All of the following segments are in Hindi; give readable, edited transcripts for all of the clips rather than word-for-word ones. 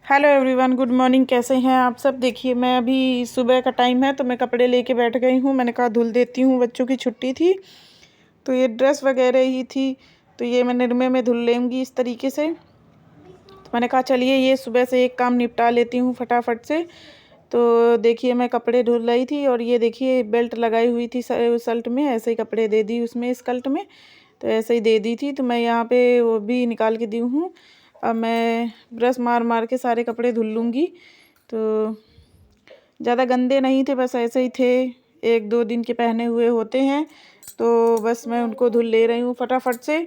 Hello everyone, good morning. कैसे हैं आप सब? देखिए, मैं अभी सुबह का टाइम है तो मैं कपड़े लेके बैठ गई हूँ। मैंने कहा धुल देती हूँ, बच्चों की छुट्टी थी तो ये ड्रेस वगैरह ही थी तो ये मैं निर्मे में धुल लेंगी इस तरीके से। तो मैंने कहा चलिए ये सुबह से एक काम निपटा लेती हूँ फटाफट से। तो देखिए, मैं कपड़े धुल रही थी और ये देखिए बेल्ट लगाई हुई थी शर्ट में, ऐसे ही कपड़े दे दी उसमें स्कर्ट में, तो ऐसे ही दे दी थी। तो मैं यहाँ पे वो भी निकाल के दी हूँ। अब मैं ब्रश मार मार के सारे कपड़े धुल लूँगी। तो ज़्यादा गंदे नहीं थे, बस ऐसे ही थे, एक दो दिन के पहने हुए होते हैं, तो बस मैं उनको धुल ले रही हूँ फटाफट से।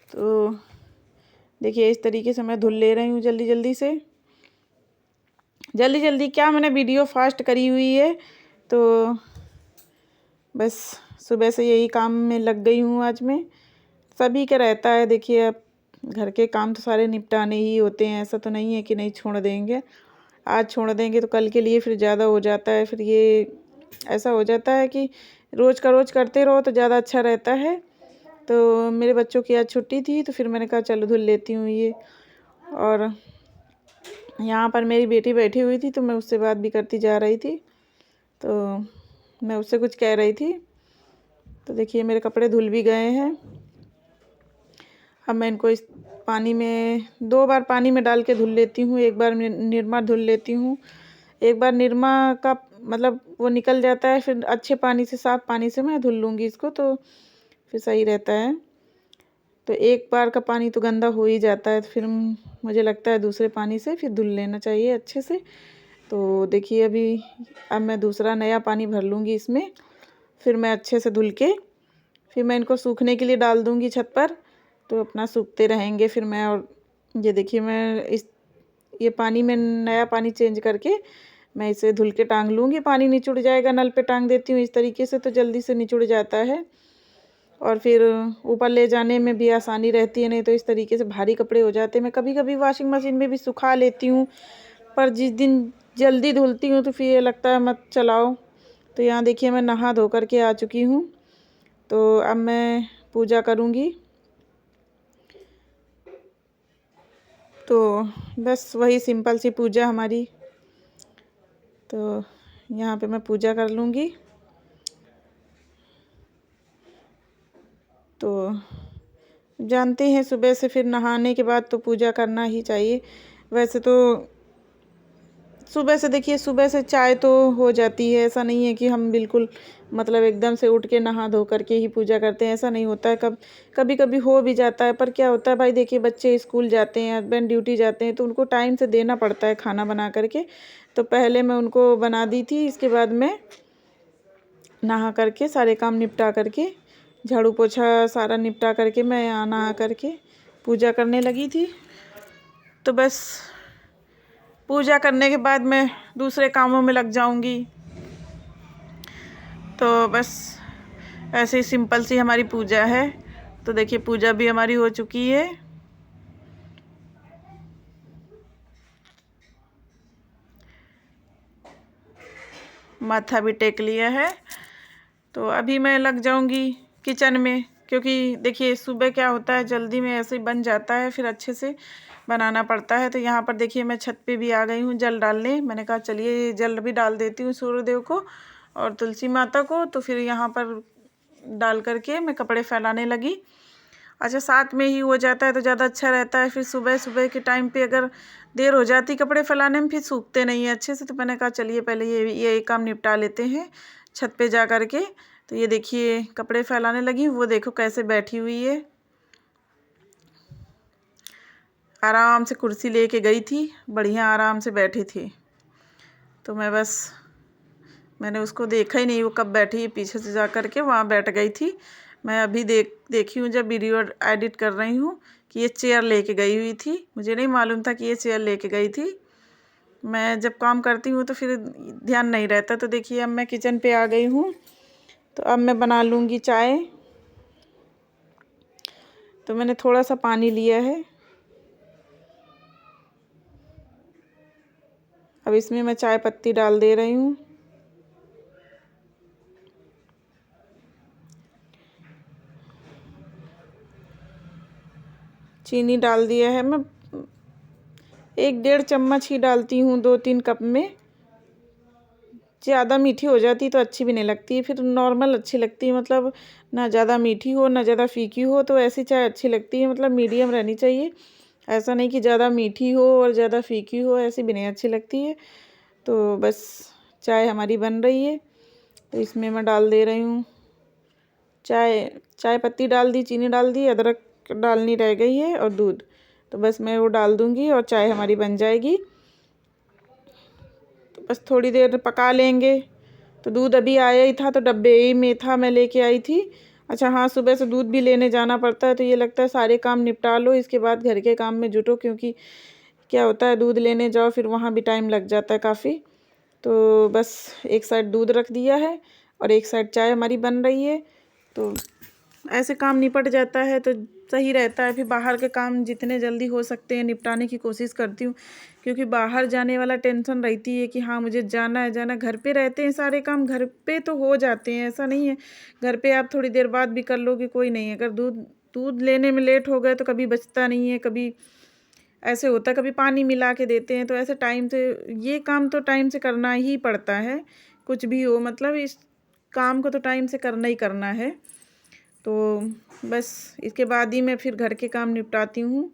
तो देखिए इस तरीके से मैं धुल ले रही हूँ जल्दी जल्दी से। जल्दी जल्दी क्या, मैंने वीडियो फास्ट करी हुई है तो बस सुबह से यही काम में लग गई हूँ आज मैं। सभी का रहता है, देखिए अब घर के काम तो सारे निपटाने ही होते हैं, ऐसा तो नहीं है कि नहीं छोड़ देंगे। आज छोड़ देंगे तो कल के लिए फिर ज़्यादा हो जाता है, फिर ये ऐसा हो जाता है कि रोज़ का रोज़ करते रहो तो ज़्यादा अच्छा रहता है। तो मेरे बच्चों की आज छुट्टी थी तो फिर मैंने कहा चलो धुल लेती हूँ ये। और यहाँ पर मेरी बेटी बैठी हुई थी तो मैं उससे बात भी करती जा रही थी, तो मैं उससे कुछ कह रही थी। तो देखिए मेरे कपड़े धुल भी गए हैं। अब मैं इनको इस पानी में 2 बार पानी में डाल के धुल लेती हूँ। एक बार निरमा धुल लेती हूँ, एक बार निरमा का मतलब वो निकल जाता है, फिर अच्छे पानी से, साफ़ पानी से मैं धुल लूँगी इसको, तो फिर सही रहता है। तो एक बार का पानी तो गंदा हो ही जाता है, तो फिर मुझे लगता है दूसरे पानी से फिर धुल लेना चाहिए अच्छे से। तो देखिए अब मैं दूसरा नया पानी भर लूँगी इसमें, फिर मैं अच्छे से धुल के फिर मैं इनको सूखने के लिए डाल दूँगी छत पर, तो अपना सूखते रहेंगे फिर मैं। और ये देखिए मैं ये पानी में नया पानी चेंज करके मैं इसे धुल के टांग लूँगी। पानी निचुड़ जाएगा, नल पे टांग देती हूँ इस तरीके से तो जल्दी से निचुड़ जाता है और फिर ऊपर ले जाने में भी आसानी रहती है। नहीं तो इस तरीके से भारी कपड़े हो जाते हैं। मैं कभी कभी वॉशिंग मशीन में भी सुखा लेती हूँ, पर जिस दिन जल्दी धुलती हूँ तो फिर ये लगता है मत चलाओ। तो यहाँ देखिए मैं नहा धो करके आ चुकी हूँ, तो अब मैं पूजा करूँगी। तो बस वही सिंपल सी पूजा हमारी, तो यहाँ पे मैं पूजा कर लूँगी। तो जानते हैं सुबह से फिर नहाने के बाद तो पूजा करना ही चाहिए। वैसे तो सुबह से देखिए, सुबह से चाय तो हो जाती है, ऐसा नहीं है कि हम बिल्कुल मतलब एकदम से उठ के नहा धो करके ही पूजा करते हैं, ऐसा नहीं होता है। कभी कभी हो भी जाता है, पर क्या होता है भाई, देखिए बच्चे स्कूल जाते हैं, हस्बैंड ड्यूटी जाते हैं, तो उनको टाइम से देना पड़ता है खाना बना करके। तो पहले मैं उनको बना दी थी, इसके बाद मैं नहा करके सारे काम निपटा करके, झाड़ू पोछा सारा निपटा करके मैं यहाँ नहा करके पूजा करने लगी थी। तो बस पूजा करने के बाद मैं दूसरे कामों में लग जाऊंगी। तो बस ऐसे ही सिंपल सी हमारी पूजा है। तो देखिए पूजा भी हमारी हो चुकी है। माथा भी टेक लिया है, तो अभी मैं लग जाऊंगी किचन में, क्योंकि देखिए सुबह क्या होता है, जल्दी में ऐसे ही बन जाता है, फिर अच्छे से बनाना पड़ता है। तो यहाँ पर देखिए मैं छत पे भी आ गई हूँ जल डालने। मैंने कहा चलिए जल भी डाल देती हूँ सूर्यदेव को और तुलसी माता को। तो फिर यहाँ पर डाल करके मैं कपड़े फैलाने लगी। अच्छा, साथ में ही हो जाता है तो ज़्यादा अच्छा रहता है। फिर सुबह सुबह के टाइम पे अगर देर हो जाती कपड़े फैलाने में, फिर सूखते नहीं है अच्छे से। तो मैंने कहा चलिए पहले ये काम निपटा लेते हैं छत पे जा कर के। तो ये देखिए कपड़े फैलाने लगी, वो देखो कैसे बैठी हुई है, आराम से कुर्सी लेके गई थी, बढ़िया आराम से बैठी थी। तो मैंने उसको देखा ही नहीं वो कब बैठी है, पीछे से जा कर के वहाँ बैठ गई थी। मैं अभी देखी हूँ जब वीडियो एडिट कर रही हूँ कि ये चेयर लेके गई हुई थी। मुझे नहीं मालूम था कि ये चेयर लेके गई थी। मैं जब काम करती हूँ तो फिर ध्यान नहीं रहता। तो देखिए अब मैं किचन पे आ गई हूँ, तो अब मैं बना लूँगी चाय। तो मैंने थोड़ा सा पानी लिया है, अब इसमें मैं चाय पत्ती डाल दे रही हूँ। चीनी डाल दिया है मैं, 1-1.5 चम्मच ही डालती हूँ 2-3 कप में। ज़्यादा मीठी हो जाती तो अच्छी भी नहीं लगती, फिर नॉर्मल अच्छी लगती है, मतलब ना ज़्यादा मीठी हो ना ज़्यादा फीकी हो, तो ऐसी चाय अच्छी लगती है, मतलब मीडियम रहनी चाहिए। ऐसा नहीं कि ज़्यादा मीठी हो और ज़्यादा फीकी हो, ऐसी भी नहीं अच्छी लगती है। तो बस चाय हमारी बन रही है, तो इसमें मैं डाल दे रही हूँ चाय पत्ती डाल दी, चीनी डाल दी, अदरक डालनी रह गई है और दूध। तो बस मैं वो डाल दूँगी और चाय हमारी बन जाएगी। तो बस थोड़ी देर पका लेंगे। तो दूध अभी आया ही था, तो डब्बे ही में था, मैं लेके आई थी। अच्छा हाँ, सुबह से दूध भी लेने जाना पड़ता है, तो ये लगता है सारे काम निपटा लो, इसके बाद घर के काम में जुटो, क्योंकि क्या होता है दूध लेने जाओ फिर वहाँ भी टाइम लग जाता है काफ़ी। तो बस एक साइड दूध रख दिया है और एक साइड चाय हमारी बन रही है। तो ऐसे काम निपट जाता है तो सही रहता है। फिर बाहर के काम जितने जल्दी हो सकते हैं निपटाने की कोशिश करती हूँ, क्योंकि बाहर जाने वाला टेंशन रहती है कि हाँ मुझे जाना है जाना। घर पे रहते हैं सारे काम घर पे तो हो जाते हैं, ऐसा नहीं है। घर पे आप थोड़ी देर बाद भी कर लोगे, कोई नहीं है। अगर दूध लेने में लेट हो गए तो कभी बचता नहीं है, कभी ऐसे होता है, कभी पानी मिला के देते हैं। तो ऐसे टाइम से ये काम तो टाइम से करना ही पड़ता है, कुछ भी हो, मतलब इस काम को तो टाइम से करना ही करना है। तो बस इसके बाद ही मैं फिर घर के काम निपटाती हूँ।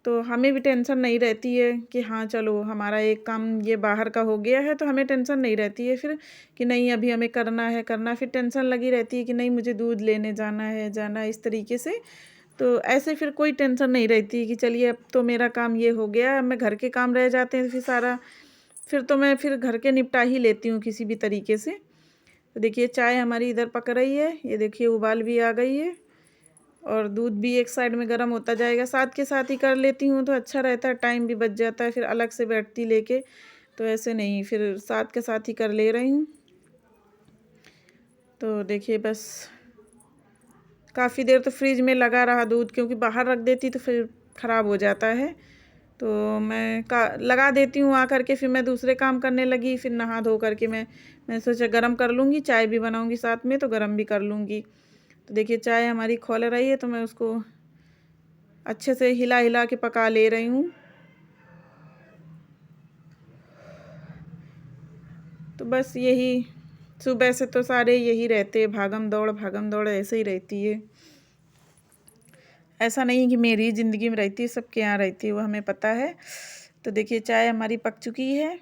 तो हमें भी टेंशन नहीं रहती है कि हाँ चलो हमारा एक काम ये बाहर का हो गया है, तो हमें टेंशन नहीं रहती है फिर कि नहीं अभी हमें करना है फिर टेंशन लगी रहती है कि नहीं मुझे दूध लेने जाना है इस तरीके से। तो ऐसे फिर कोई टेंशन नहीं रहती कि चलिए अब तो मेरा काम ये हो गया, अब मैं घर के काम रह जाते हैं फिर सारा, फिर तो मैं फिर घर के निपटा ही लेती हूँ किसी भी तरीके से। तो देखिए चाय हमारी इधर पक रही है, ये देखिए उबाल भी आ गई है और दूध भी एक साइड में गर्म होता जाएगा। साथ के साथ ही कर लेती हूँ तो अच्छा रहता है, टाइम भी बच जाता है, फिर अलग से बैठती लेके, तो ऐसे नहीं, फिर साथ के साथ ही कर ले रही हूँ। तो देखिए बस काफ़ी देर तो फ्रिज में लगा रहा दूध, क्योंकि बाहर रख देती तो फिर ख़राब हो जाता है। तो मैं लगा देती हूँ आ करके, फिर मैं दूसरे काम करने लगी, फिर नहा धो करके मैं सोचा गरम कर लूँगी, चाय भी बनाऊँगी साथ में तो गरम भी कर लूँगी। तो देखिए चाय हमारी खौल रही है, तो मैं उसको अच्छे से हिला हिला के पका ले रही हूँ। तो बस यही सुबह से तो सारे यही रहते, भागम दौड़ ऐसे ही रहती है। ऐसा नहीं कि मेरी ज़िंदगी में रहती है, सबके यहाँ रहती है, वो हमें पता है। तो देखिए चाय हमारी पक चुकी है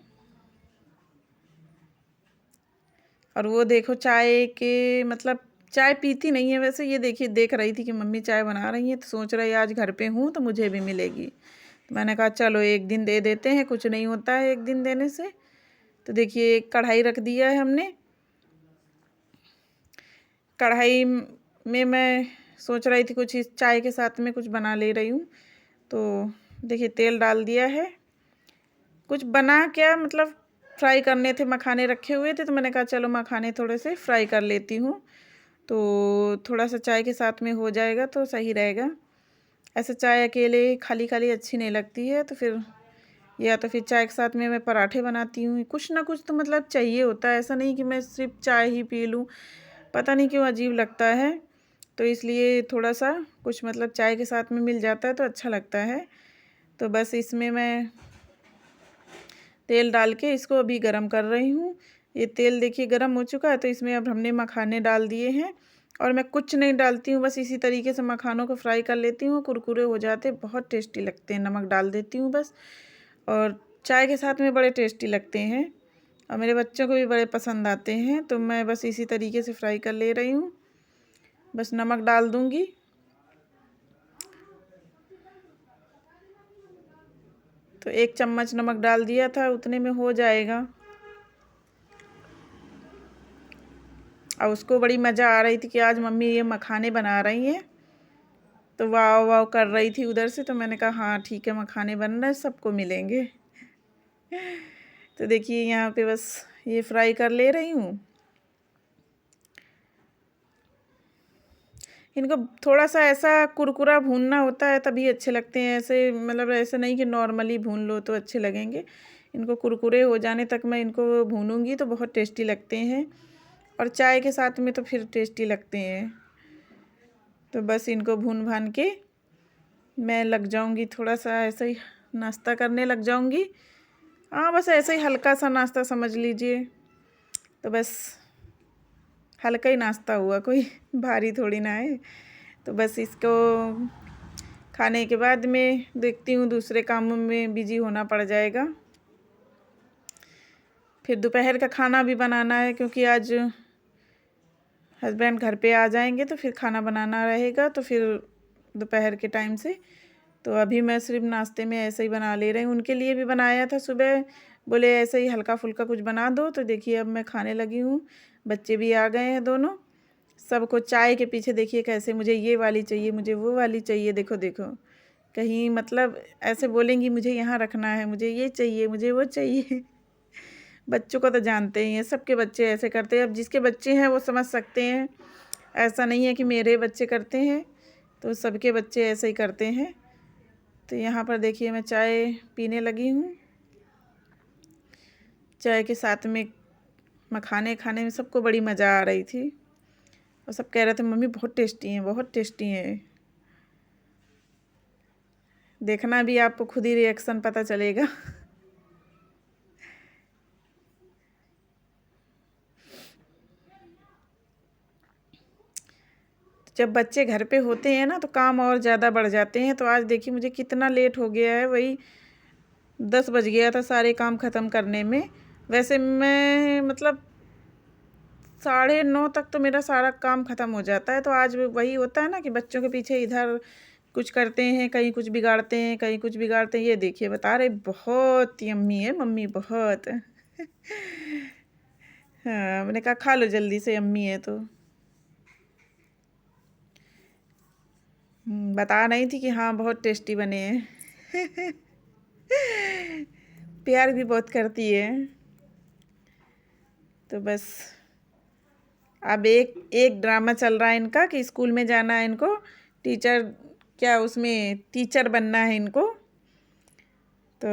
और वो देखो चाय के मतलब चाय पीती नहीं है वैसे, ये देखिए देख रही थी कि मम्मी चाय बना रही हैं, तो सोच रही आज घर पे हूँ तो मुझे भी मिलेगी। तो मैंने कहा चलो एक दिन दे देते हैं, कुछ नहीं होता है एक दिन देने से। तो देखिए एक कढ़ाई रख दिया है हमने, कढ़ाई में मैं सोच रही थी कुछ इस चाय के साथ में कुछ बना ले रही हूँ। तो देखिए तेल डाल दिया है, कुछ बना क्या मतलब फ्राई करने थे, मखाने रखे हुए थे, तो मैंने कहा चलो मखाने थोड़े से फ्राई कर लेती हूँ, तो थोड़ा सा चाय के साथ में हो जाएगा तो सही रहेगा। ऐसे चाय अकेले खाली खाली अच्छी नहीं लगती है, तो फिर या तो फिर चाय के साथ में मैं पराठे बनाती हूँ, कुछ ना कुछ तो मतलब चाहिए होता है, ऐसा नहीं कि मैं सिर्फ चाय ही पी लूँ, पता नहीं क्यों अजीब लगता है। तो इसलिए थोड़ा सा कुछ मतलब चाय के साथ में मिल जाता है तो अच्छा लगता है। तो बस इसमें मैं तेल डाल के इसको अभी गरम कर रही हूँ। ये तेल देखिए गरम हो चुका है, तो इसमें अब हमने मखाने डाल दिए हैं और मैं कुछ नहीं डालती हूँ, बस इसी तरीके से मखानों को फ्राई कर लेती हूँ, कुरकुरे हो जाते, बहुत टेस्टी लगते हैं। नमक डाल देती हूँ बस, और चाय के साथ में बड़े टेस्टी लगते हैं और मेरे बच्चों को भी बड़े पसंद आते हैं। तो मैं बस इसी तरीके से फ्राई कर ले रही हूँ, बस नमक डाल दूँगी। तो 1 चम्मच नमक डाल दिया था, उतने में हो जाएगा। और उसको बड़ी मज़ा आ रही थी कि आज मम्मी ये मखाने बना रही हैं, तो वाव वाव कर रही थी उधर से। तो मैंने कहा हाँ ठीक है, मखाने बन रहे हैं, सबको मिलेंगे। तो देखिए यहाँ पे बस ये फ्राई कर ले रही हूँ। इनको थोड़ा सा ऐसा कुरकुरा भूनना होता है तभी अच्छे लगते हैं, ऐसे मतलब ऐसे नहीं कि नॉर्मली भून लो तो अच्छे लगेंगे। इनको कुरकुरे हो जाने तक मैं इनको भूनूंगी तो बहुत टेस्टी लगते हैं, और चाय के साथ में तो फिर टेस्टी लगते हैं। तो बस इनको भून भान के मैं लग जाऊंगी थोड़ा सा ऐसे ही नाश्ता करने लग जाऊंगी। हाँ, बस ऐसे ही हल्का सा नाश्ता समझ लीजिए। तो बस हल्का ही नाश्ता हुआ, कोई भारी थोड़ी ना है। तो बस इसको खाने के बाद में देखती हूँ, दूसरे कामों में बिजी होना पड़ जाएगा। फिर दोपहर का खाना भी बनाना है, क्योंकि आज हस्बैंड घर पे आ जाएंगे तो फिर खाना बनाना रहेगा। तो फिर दोपहर के टाइम से तो अभी मैं सिर्फ नाश्ते में ऐसे ही बना ले रही हूँ। उनके लिए भी बनाया था सुबह, बोले ऐसे ही हल्का फुल्का कुछ बना दो। तो देखिए अब मैं खाने लगी हूँ। बच्चे भी आ गए हैं दोनों। सबको चाय के पीछे देखिए कैसे, मुझे ये वाली चाहिए, मुझे वो वाली चाहिए। देखो देखो, कहीं मतलब ऐसे बोलेंगी मुझे यहाँ रखना है, मुझे ये चाहिए, मुझे वो चाहिए। बच्चों को तो जानते ही हैं, सबके बच्चे ऐसे करते हैं। अब जिसके बच्चे हैं वो समझ सकते हैं, ऐसा नहीं है कि मेरे बच्चे करते हैं, तो सबके बच्चे ऐसे ही करते हैं। तो यहाँ पर देखिए मैं चाय पीने लगी हूँ। चाय के साथ में मखाने खाने में सबको बड़ी मज़ा आ रही थी, और सब कह रहे थे मम्मी बहुत टेस्टी हैं, बहुत टेस्टी हैं। देखना भी, आपको खुद ही रिएक्शन पता चलेगा। जब बच्चे घर पे होते हैं ना तो काम और ज़्यादा बढ़ जाते हैं। तो आज देखिए मुझे कितना लेट हो गया है, वही 10 बज गया था सारे काम ख़त्म करने में। वैसे मैं मतलब 9:30 तक तो मेरा सारा काम ख़त्म हो जाता है। तो आज वही होता है ना कि बच्चों के पीछे इधर कुछ करते हैं, कहीं कुछ बिगाड़ते हैं, कहीं कुछ बिगाड़ते हैं। ये देखिए बता रहे बहुत यम्मी है मम्मी, बहुत। हाँ, मैंने कहा खा लो जल्दी से, यम्मी है तो। बता रही थी कि हाँ बहुत टेस्टी बने हैं। प्यार भी बहुत करती है। तो बस अब एक एक ड्रामा चल रहा है इनका कि स्कूल में जाना है इनको, टीचर क्या उसमें टीचर बनना है इनको। तो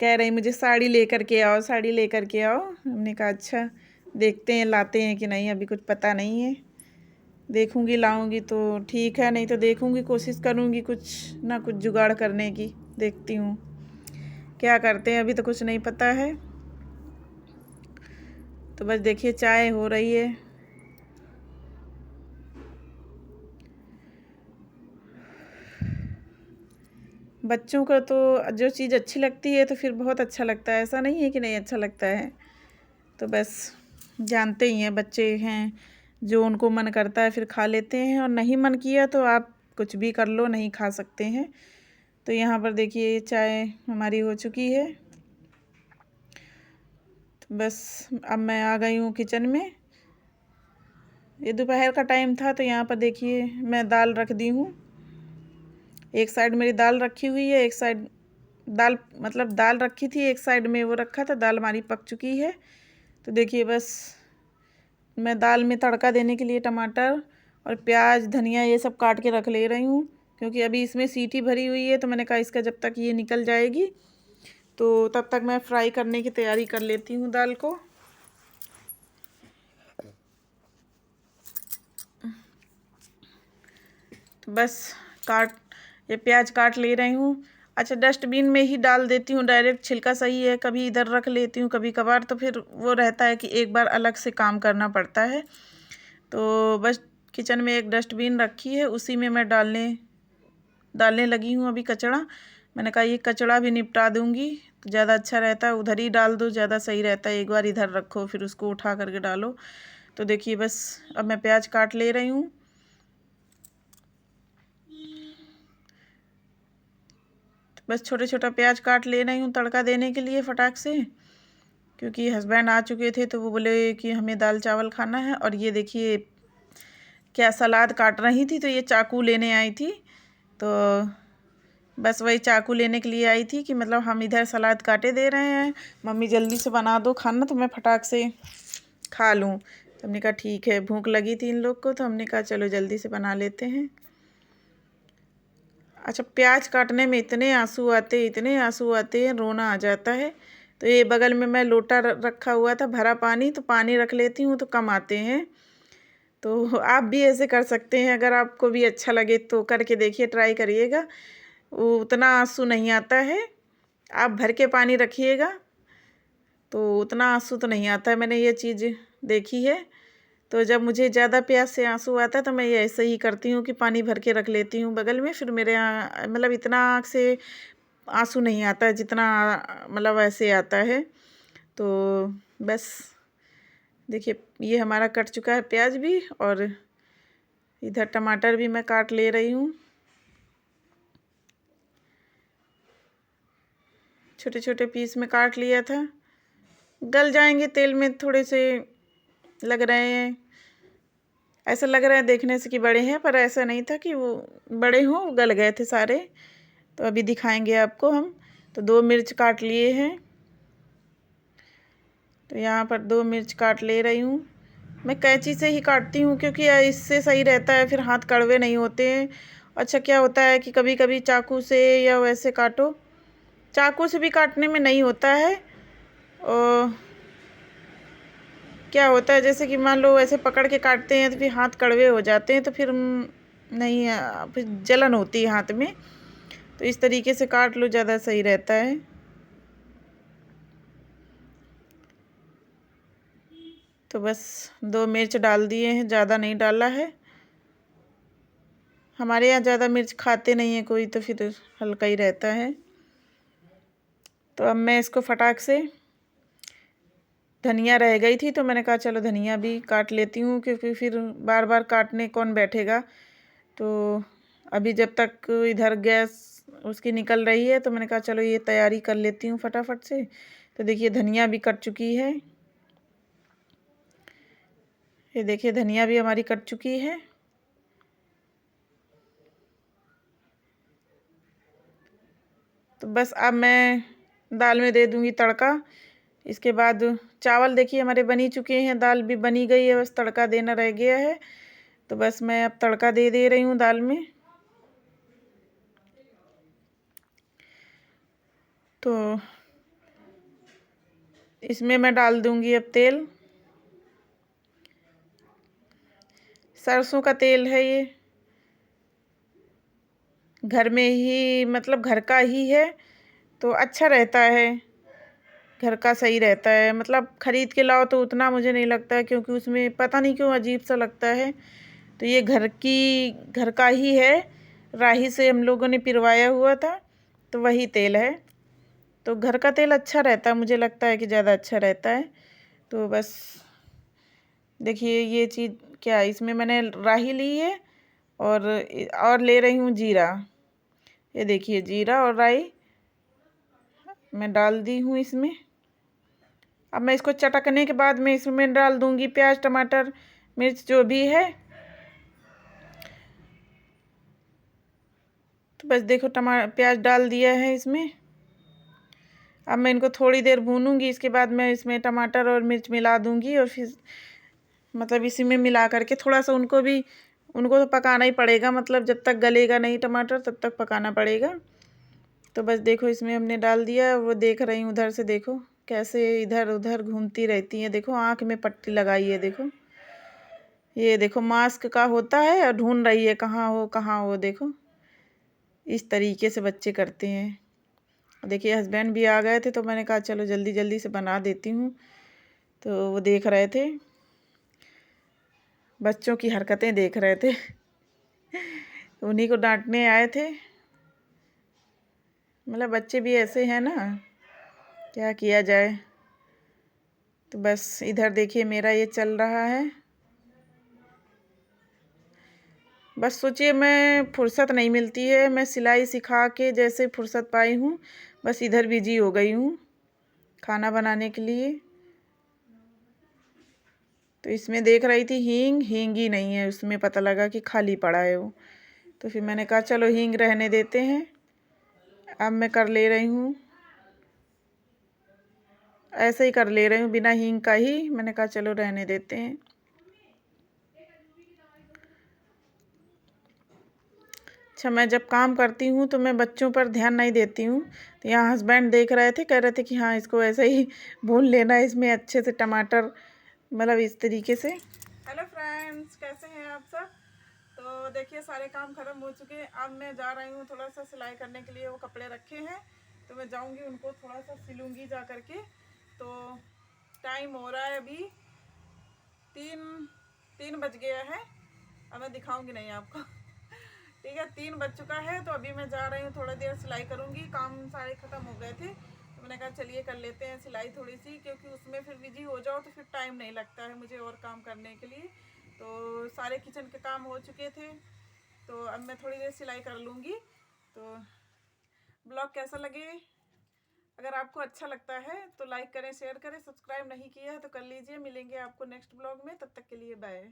कह रही मुझे साड़ी लेकर के आओ, साड़ी लेकर के आओ। हमने कहा अच्छा देखते हैं लाते हैं कि नहीं, अभी कुछ पता नहीं है। देखूंगी लाऊंगी तो ठीक है, नहीं तो देखूंगी, कोशिश करूंगी कुछ ना कुछ जुगाड़ करने की। देखती हूँ क्या करते हैं, अभी तो कुछ नहीं पता है। तो बस देखिए चाय हो रही है। बच्चों को तो जो चीज़ अच्छी लगती है तो फिर बहुत अच्छा लगता है, ऐसा नहीं है कि नहीं अच्छा लगता है। तो बस जानते ही हैं बच्चे हैं, जो उनको मन करता है फिर खा लेते हैं, और नहीं मन किया तो आप कुछ भी कर लो, नहीं खा सकते हैं। तो यहाँ पर देखिए चाय हमारी हो चुकी है। तो बस अब मैं आ गई हूँ किचन में। ये दोपहर का टाइम था, तो यहाँ पर देखिए मैं दाल रख दी हूँ। एक साइड मेरी दाल रखी हुई है, एक साइड दाल मतलब दाल रखी थी, एक साइड में वो रखा था। दाल हमारी पक चुकी है। तो देखिए बस मैं दाल में तड़का देने के लिए टमाटर और प्याज धनिया ये सब काट के रख ले रही हूँ, क्योंकि अभी इसमें सीटी भरी हुई है। तो मैंने कहा इसका जब तक ये निकल जाएगी तो तब तक मैं फ्राई करने की तैयारी कर लेती हूँ दाल को। तो बस ये प्याज काट ले रही हूँ। अच्छा, डस्टबिन में ही डाल देती हूँ डायरेक्ट, छिलका सही है। कभी इधर रख लेती हूँ, कभी कभार तो फिर वो रहता है कि एक बार अलग से काम करना पड़ता है। तो बस किचन में एक डस्टबिन रखी है, उसी में मैं डालने लगी हूँ अभी कचड़ा। मैंने कहा ये कचड़ा भी निपटा दूँगी तो ज़्यादा अच्छा रहता है, उधर ही डाल दो ज़्यादा सही रहता है। एक बार इधर रखो फिर उसको उठा करके डालो। तो देखिए बस अब मैं प्याज काट ले रही हूँ। बस छोटे छोटा प्याज काट ले रही हूँ तड़का देने के लिए फटाक से, क्योंकि हस्बैंड आ चुके थे तो वो बोले कि हमें दाल चावल खाना है। और ये देखिए क्या सलाद काट रही थी, तो ये चाकू लेने आई थी। तो बस वही चाकू लेने के लिए आई थी कि मतलब हम इधर सलाद काटे दे रहे हैं, मम्मी जल्दी से बना दो खाना तो मैं फटाक से खा लूँ। तो हमने कहा ठीक है, भूख लगी थी इन लोग को, तो हमने कहा चलो जल्दी से बना लेते हैं। अच्छा, प्याज काटने में इतने आंसू आते, इतने आंसू आते हैं, रोना आ जाता है। तो ये बगल में मैं लोटा रखा हुआ था भरा पानी, तो पानी रख लेती हूँ तो कम आते हैं। तो आप भी ऐसे कर सकते हैं, अगर आपको भी अच्छा लगे तो करके देखिए, ट्राई करिएगा। वो उतना आंसू नहीं आता है। आप भर के पानी रखिएगा तो उतना आंसू तो नहीं आता है, मैंने ये चीज़ देखी है। तो जब मुझे ज़्यादा प्यास से आंसू आता है तो मैं ये ऐसे ही करती हूँ कि पानी भर के रख लेती हूँ बगल में, फिर मेरे मतलब इतना आँख से आंसू नहीं आता है जितना मतलब ऐसे आता है। तो बस देखिए ये हमारा कट चुका है प्याज भी, और इधर टमाटर भी मैं काट ले रही हूँ। छोटे छोटे पीस में काट लिया था, गल जाएंगे तेल में, थोड़े से लग रहे हैं, ऐसा लग रहा है देखने से कि बड़े हैं, पर ऐसा नहीं था कि वो बड़े हों, गल गए थे सारे। तो अभी दिखाएंगे आपको हम। तो 2 मिर्च काट लिए हैं, तो यहाँ पर 2 मिर्च काट ले रही हूँ। मैं कैंची से ही काटती हूँ क्योंकि इससे सही रहता है, फिर हाथ कड़वे नहीं होते हैं। अच्छा क्या होता है कि कभी कभी चाकू से या वैसे काटो, चाकू से भी काटने में नहीं होता है। और क्या होता है जैसे कि मान लो ऐसे पकड़ के काटते हैं तो फिर हाथ कड़वे हो जाते हैं, तो फिर नहीं, फिर जलन होती है हाथ में। तो इस तरीके से काट लो, ज़्यादा सही रहता है। तो बस 2 मिर्च डाल दिए हैं, ज़्यादा नहीं डाला है। हमारे यहाँ ज़्यादा मिर्च खाते नहीं है कोई, तो फिर हल्का ही रहता है। तो अब मैं इसको फटाक से, धनिया रह गई थी तो मैंने कहा चलो धनिया भी काट लेती हूँ, क्योंकि फिर बार बार काटने कौन बैठेगा। तो अभी जब तक इधर गैस उसकी निकल रही है तो मैंने कहा चलो ये तैयारी कर लेती हूँ फटाफट से। तो देखिए धनिया भी कट चुकी है, ये देखिए धनिया भी हमारी कट चुकी है। तो बस अब मैं दाल में दे दूँगी तड़का। इसके बाद चावल देखिए हमारे बनी चुके हैं, दाल भी बनी गई है, बस तड़का देना रह गया है। तो बस मैं अब तड़का दे रही हूँ दाल में। तो इसमें मैं डाल दूँगी अब तेल, सरसों का तेल है ये, घर में ही मतलब घर का ही है, तो अच्छा रहता है, घर का सही रहता है। मतलब ख़रीद के लाओ तो उतना मुझे नहीं लगता है, क्योंकि उसमें पता नहीं क्यों अजीब सा लगता है। तो ये घर का ही है, राही से हम लोगों ने पिरवाया हुआ था, तो वही तेल है। तो घर का तेल अच्छा रहता है, मुझे लगता है कि ज़्यादा अच्छा रहता है। तो बस देखिए ये चीज़ क्या, इसमें मैंने राही ली है और ले रही हूँ जीरा। ये देखिए जीरा और राई मैं डाल दी हूँ इसमें। अब मैं इसको चटकने के बाद मैं इसमें डाल दूँगी प्याज टमाटर मिर्च जो भी है। तो बस देखो प्याज डाल दिया है इसमें। अब मैं इनको थोड़ी देर भूनूंगी, इसके बाद मैं इसमें टमाटर और मिर्च मिला दूँगी, और फिर मतलब इसी में मिला करके थोड़ा सा उनको तो पकाना ही पड़ेगा, मतलब जब तक गलेगा नहीं टमाटर तब तक पकाना पड़ेगा। तो बस देखो इसमें हमने डाल दिया। वो देख रही हूँ उधर से, देखो कैसे इधर उधर घूमती रहती हैं, देखो आँख में पट्टी लगाई है, देखो ये देखो मास्क का होता है और ढूंढ रही है कहाँ हो, देखो इस तरीके से बच्चे करते हैं। देखिए हस्बैंड भी आ गए थे तो मैंने कहा चलो जल्दी जल्दी से बना देती हूँ। तो वो देख रहे थे, बच्चों की हरकतें देख रहे थे उन्हीं को डांटने आए थे। मतलब बच्चे भी ऐसे हैं ना, क्या किया जाए। तो बस इधर देखिए मेरा ये चल रहा है। बस सोचिए मैं फुर्सत नहीं मिलती है, मैं सिलाई सिखा के जैसे फुर्सत पाई हूँ, बस इधर बिजी हो गई हूँ खाना बनाने के लिए। तो इसमें देख रही थी हींग ही नहीं है उसमें, पता लगा कि खाली पड़ा है वो। तो फिर मैंने कहा चलो हींग रहने देते हैं। अब मैं कर ले रही हूँ, ऐसे ही कर ले रही हूँ बिना हींग का ही, मैंने कहा चलो रहने देते हैं। अच्छा मैं जब काम करती हूँ तो मैं बच्चों पर ध्यान नहीं देती हूँ। तो यहाँ हस्बैंड देख रहे थे, कह रहे थे कि हाँ इसको ऐसे ही भून लेना, इसमें अच्छे से टमाटर मतलब इस तरीके से। हेलो फ्रेंड्स, कैसे हैं आप सब। तो देखिए सारे काम ख़त्म हो चुके हैं। अब मैं जा रही हूँ थोड़ा सा सिलाई करने के लिए, वो कपड़े रखे हैं तो मैं जाऊंगी उनको थोड़ा सा सिलूंगी जा करके। तो टाइम हो रहा है अभी 3 बज गया है। अब मैं दिखाऊंगी नहीं आपको ठीक है, 3 बज चुका है। तो अभी मैं जा रही हूँ, थोड़ा देर सिलाई करूँगी, काम सारे ख़त्म हो गए थे तो मैंने कहा चलिए कर लेते हैं सिलाई थोड़ी सी, क्योंकि उसमें फिर बिजी हो जाओ तो फिर टाइम नहीं लगता है मुझे और काम करने के लिए। तो सारे किचन के काम हो चुके थे, तो अब मैं थोड़ी देर सिलाई कर लूँगी। तो ब्लॉग कैसा लगे, अगर आपको अच्छा लगता है तो लाइक करें, शेयर करें, सब्सक्राइब नहीं किया है तो कर लीजिए। मिलेंगे आपको नेक्स्ट ब्लॉग में, तब तक के लिए बाय।